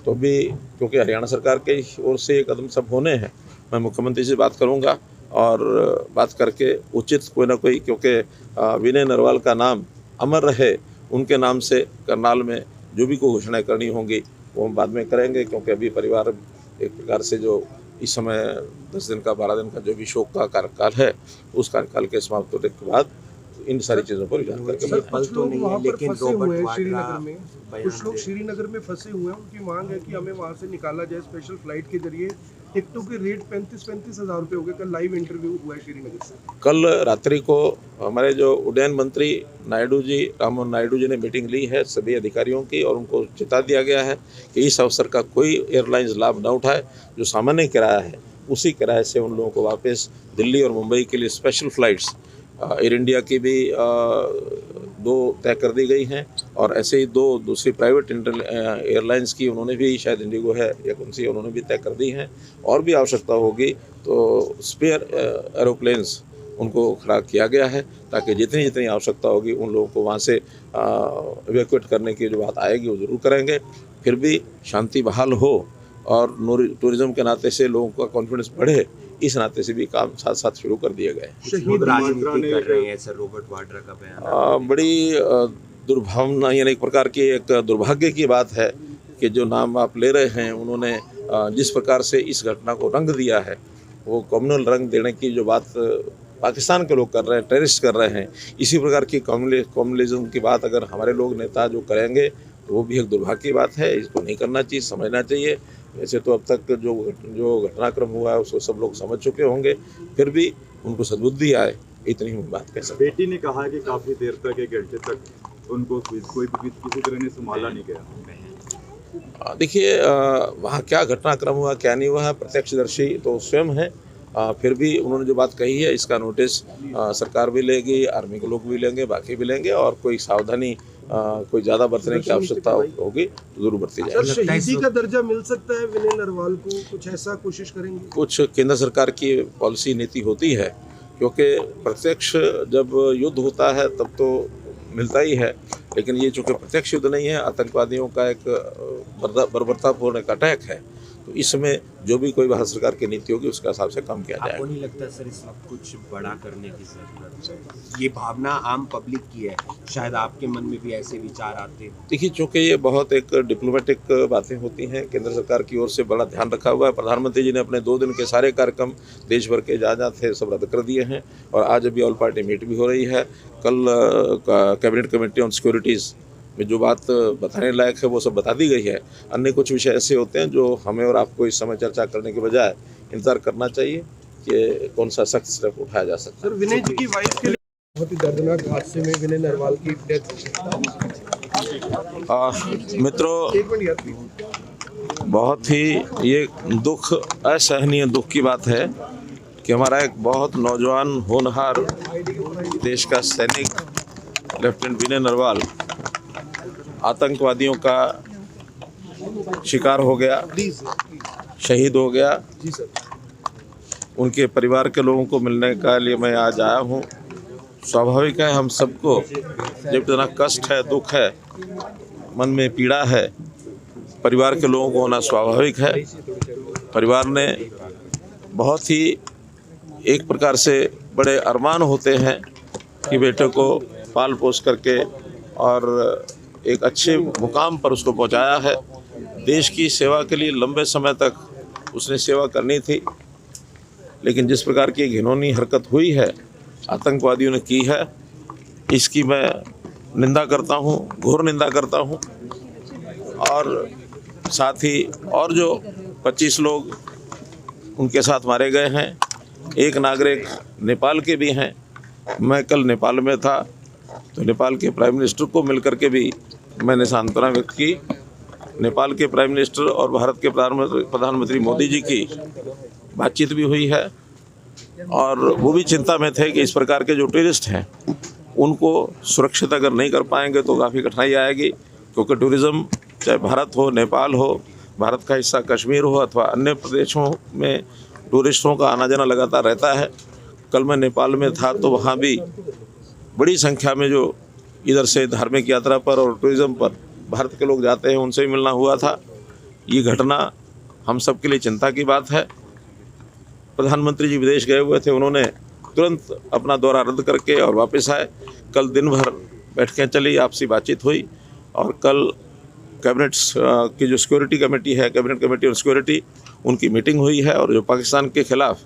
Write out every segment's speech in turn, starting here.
तो भी क्योंकि हरियाणा सरकार की ओर से ये कदम सब होने हैं, मैं मुख्यमंत्री से बात करूंगा और बात करके उचित कोई ना कोई, क्योंकि विनय नरवाल का नाम अमर रहे, उनके नाम से करनाल में जो भी कोई घोषणाएं करनी होंगी वो हम बाद में करेंगे, क्योंकि अभी परिवार एक प्रकार से जो इस समय 10 दिन का 12 दिन का जो भी शोक का कार्यकाल है, उस कार्यकाल के समाप्त होने के बाद इन सारी चीज़ों पर विचार करके कुछ लोग वहाँ पर फंसे हुए हैं श्रीनगर में, कुछ लोग श्रीनगर में फंसे हुए हैं, उनकी मांग है कि हमें वहाँ से निकाला जाए स्पेशल फ्लाइट के जरिए। टिकटों के रेट 35-35 हज़ार रुपये हो गए। कल लाइव इंटरव्यू हुआ है श्रीनगर से। कल रात्रि को हमारे जो उड्डयन मंत्री नायडू जी, राममोहन नायडू जी ने मीटिंग ली है सभी अधिकारियों की, और उनको चेता दिया गया है कि इस अवसर का कोई एयरलाइंस लाभ न उठाए। जो सामान्य किराया है उसी किराए से उन लोगों को वापस दिल्ली और मुंबई के लिए स्पेशल फ़्लाइट्स एयर इंडिया की भी 2 तय कर दी गई हैं, और ऐसे ही 2 दूसरी प्राइवेट एयरलाइंस की उन्होंने भी, शायद इंडिगो है या कौन सी, उन्होंने भी तय कर दी हैं। और भी आवश्यकता होगी तो स्पेयर एरोप्लेन्स उनको खड़ा किया गया है, ताकि जितनी जितनी आवश्यकता होगी उन लोगों को वहाँ से इवैक्यूएट करने की जो बात आएगी वो ज़रूर करेंगे। फिर भी शांति बहाल हो और टूरिज़्म के नाते से लोगों का कॉन्फिडेंस बढ़े, इस नाते से भी काम साथ साथ शुरू कर दिए गए। शहीद राजनीति कर रहे हैं सर, रॉबर्ट वाड्रा का बयान बड़ी दुर्भावना, यानी एक प्रकार की एक दुर्भाग्य की बात है कि जो नाम आप ले रहे हैं, उन्होंने जिस प्रकार से इस घटना को रंग दिया है, वो कम्युनल रंग देने की जो बात पाकिस्तान के लोग कर रहे हैं, टेररिस्ट कर रहे हैं, इसी प्रकार की कम्युनलिज्म की बात अगर हमारे लोग नेता जो करेंगे तो वो भी एक दुर्भाग्य की बात है। इसको नहीं करना चाहिए, समझना चाहिए। वैसे तो अब तक जो घटनाक्रम हुआ है उसको सब लोग समझ चुके होंगे, फिर भी उनको सद्बुद्धि आए, इतनी ही बात कह सकते। बेटी ने कहा कि काफ़ी देर तक, 1 घंटे तक उनको कोई भी किसी तरह ने संभाला नहीं गया। देखिए वहाँ क्या घटनाक्रम हुआ क्या नहीं हुआ है, प्रत्यक्षदर्शी तो स्वयं है। फिर भी उन्होंने जो बात कही है इसका नोटिस सरकार भी लेगी, आर्मी के लोग भी लेंगे, बाकी भी लेंगे, और कोई सावधानी कोई ज़्यादा बरतने की आवश्यकता होगी तो जरूर बरती जाएगी। शहीदी का दर्जा मिल सकता है विनय नरवाल को, कुछ ऐसा कोशिश करेंगे? कुछ केंद्र सरकार की पॉलिसी नीति होती है, क्योंकि प्रत्यक्ष जब युद्ध होता है तब तो मिलता ही है, लेकिन ये चूँकि प्रत्यक्ष युद्ध नहीं है, आतंकवादियों का एक बर्बरतापूर्ण एक अटैक है, तो इसमें जो भी कोई भारत सरकार की नीति होगी उसके हिसाब से कम किया जाएगा। आपको नहीं लगता सर इस वक्त कुछ बड़ा करने की जरूरत है? ये भावना आम पब्लिक की है, शायद आपके मन में भी ऐसे विचार आते हैं। देखिए, चूँकि ये बहुत एक डिप्लोमेटिक बातें होती हैं, केंद्र सरकार की ओर से बड़ा ध्यान रखा हुआ है। प्रधानमंत्री जी ने अपने 2 दिन के सारे कार्यक्रम देश भर के जहाँ थे सब रद्द कर दिए हैं, और आज अभी ऑल पार्टी मीट भी हो रही है। कल कैबिनेट कमेटी ऑन सिक्योरिटीज़ में जो बात बताने लायक है वो सब बता दी गई है। अन्य कुछ विषय ऐसे होते हैं जो हमें और आपको इस समय चर्चा करने के बजाय इंतजार करना चाहिए कि कौन सा सख्त स्टेप उठाया जा सकता है। सर, विनय जी की वाइफ के लिए बहुत ही दर्दनाक हादसे में विनय नरवाल की डेथ मित्रों, बहुत ही ये दुख, असहनीय दुख की बात है कि हमारा एक बहुत नौजवान होनहार देश का सैनिक लेफ्टिनेंट विनय नरवाल आतंकवादियों का शिकार हो गया, शहीद हो गया। जी सर। उनके परिवार के लोगों को मिलने का लिए मैं आज आया हूँ। स्वाभाविक है, हम सबको जब इतना कष्ट है, दुख है, मन में पीड़ा है, परिवार के लोगों को होना स्वाभाविक है। परिवार ने बहुत ही एक प्रकार से बड़े अरमान होते हैं कि बेटे को पाल पोस करके और एक अच्छे मुकाम पर उसको पहुंचाया है। देश की सेवा के लिए लंबे समय तक उसने सेवा करनी थी, लेकिन जिस प्रकार की घिनौनी हरकत हुई है, आतंकवादियों ने की है, इसकी मैं निंदा करता हूं, घोर निंदा करता हूं। और साथ ही और जो 25 लोग उनके साथ मारे गए हैं, एक नागरिक नेपाल के भी हैं। मैं कल नेपाल में था तो नेपाल के प्राइम मिनिस्टर को मिलकर के भी मैंने सांत्वना व्यक्त की। नेपाल के प्राइम मिनिस्टर और भारत के प्रधानमंत्री मोदी जी की बातचीत भी हुई है, और वो भी चिंता में थे कि इस प्रकार के जो टूरिस्ट हैं उनको सुरक्षित अगर नहीं कर पाएंगे तो काफ़ी कठिनाई आएगी, क्योंकि टूरिज़्म चाहे भारत हो, नेपाल हो, भारत का हिस्सा कश्मीर हो अथवा अन्य प्रदेशों में टूरिस्टों का आना जाना लगातार रहता है। कल मैं नेपाल में था तो वहाँ भी बड़ी संख्या में जो इधर से धार्मिक यात्रा पर और टूरिज़्म पर भारत के लोग जाते हैं उनसे भी मिलना हुआ था, ये घटना हम सब के लिए चिंता की बात है। प्रधानमंत्री जी विदेश गए हुए थे, उन्होंने तुरंत अपना दौरा रद्द करके और वापस आए। कल दिन भर बैठकें चली, आपसी बातचीत हुई और कल कैबिनेट की जो सिक्योरिटी कमेटी है, कैबिनेट कमेटी ऑन सिक्योरिटी, उनकी मीटिंग हुई है। और जो पाकिस्तान के खिलाफ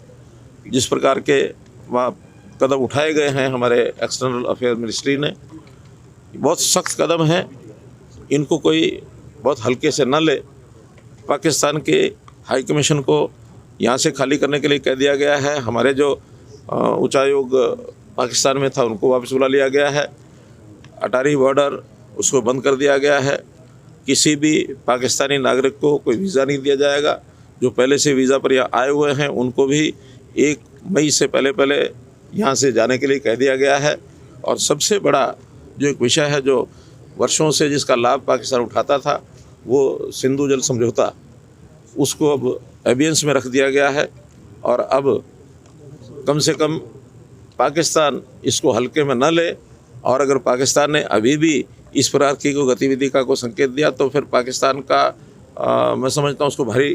जिस प्रकार के वहाँ कदम उठाए गए हैं हमारे एक्सटर्नल अफेयर मिनिस्ट्री ने, बहुत सख्त कदम हैं, इनको कोई बहुत हल्के से न ले। पाकिस्तान के हाई कमीशन को यहाँ से खाली करने के लिए कह दिया गया है। हमारे जो उच्चायोग पाकिस्तान में था उनको वापस बुला लिया गया है। अटारी बॉर्डर उसको बंद कर दिया गया है। किसी भी पाकिस्तानी नागरिक को कोई वीज़ा नहीं दिया जाएगा। जो पहले से वीज़ा पर यहाँ आए हुए हैं उनको भी 1 मई से पहले यहाँ से जाने के लिए कह दिया गया है। और सबसे बड़ा जो एक विषय है जो वर्षों से जिसका लाभ पाकिस्तान उठाता था, वो सिंधु जल समझौता, उसको अब एबियंस में रख दिया गया है। और अब कम से कम पाकिस्तान इसको हल्के में न ले। और अगर पाकिस्तान ने अभी भी इस प्रकार की कोई गतिविधि का कोई संकेत दिया तो फिर पाकिस्तान का मैं समझता हूँ उसको भारी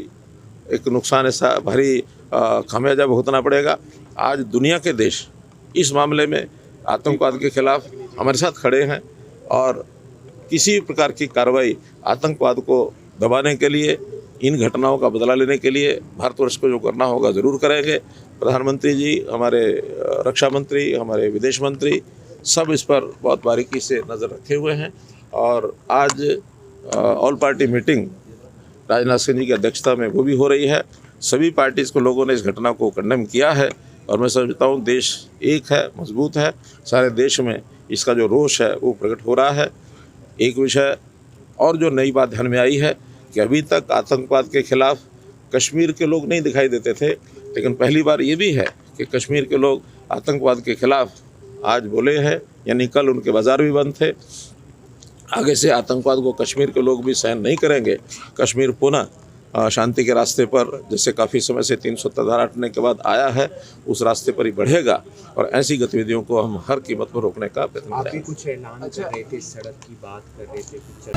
एक नुकसान, ऐसा भारी खामियाजा भुगतना पड़ेगा। आज दुनिया के देश इस मामले में आतंकवाद के खिलाफ हमारे साथ खड़े हैं और किसी प्रकार की कार्रवाई आतंकवाद को दबाने के लिए, इन घटनाओं का बदला लेने के लिए भारतवर्ष को जो करना होगा ज़रूर करेंगे। प्रधानमंत्री जी, हमारे रक्षा मंत्री, हमारे विदेश मंत्री सब इस पर बहुत बारीकी से नज़र रखे हुए हैं। और आज all party meeting Rajnath Singh ji की अध्यक्षता में वो भी हो रही है। सभी पार्टीज़ को लोगों ने इस घटना को कंडेम किया है और मैं समझता हूँ देश एक है, मजबूत है। सारे देश में इसका जो रोष है वो प्रकट हो रहा है। एक विषय और जो नई बात ध्यान में आई है कि अभी तक आतंकवाद के खिलाफ कश्मीर के लोग नहीं दिखाई देते थे, लेकिन पहली बार ये भी है कि कश्मीर के लोग आतंकवाद के खिलाफ आज बोले हैं। यानी कल उनके बाज़ार भी बंद थे। आगे से आतंकवाद को कश्मीर के लोग भी सहन नहीं करेंगे। कश्मीर पुनः शांति के रास्ते पर, जैसे काफ़ी समय से 370 धारा हटने के बाद आया है, उस रास्ते पर ही बढ़ेगा। और ऐसी गतिविधियों को हम हर कीमत पर रोकने का प्रयत्न करेंगे। आप भी कुछ ऐलान कर रहे थे, सड़क की बात कर रहे थे, कुछ